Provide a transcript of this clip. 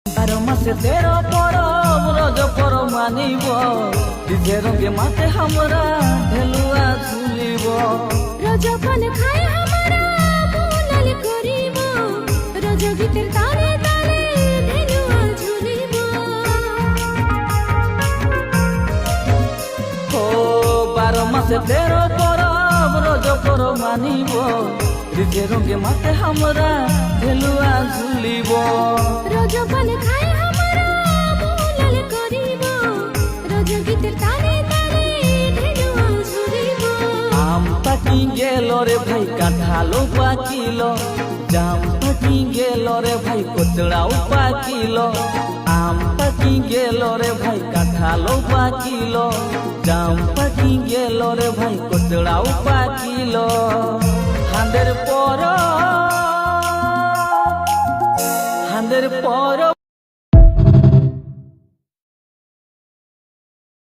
12 মাসে 13 পরব রজ পরব মানিব ডিজে রঙে মাতে আমরা ঢেলুয়া ঝুলিব রজপান খাই হামারা বুলাল করিব রজ গীতের তালে তালে ঢেলুয়া ঝুলিব ও 12 মাসে 13 পরব রজ পরব মানিব ডিজে রঙে মাতে আমরা ঢেলুয়া ঝুলিব রজপান খাই হামারা বুলাল করিব রজ গীতের তালে তালে ঢেলুয়া ঝুলিব আম পাকি গেল রে ভাই কাঁঠালও পাকিল জাম পাকি গেল রে ভাই কচড়াও পাকিল আম পাকি গেল রে ভাই কাঁঠালও পাকিল জাম পাকি গেল রে ভাই কচড়াও পাকিল হাঁদের পর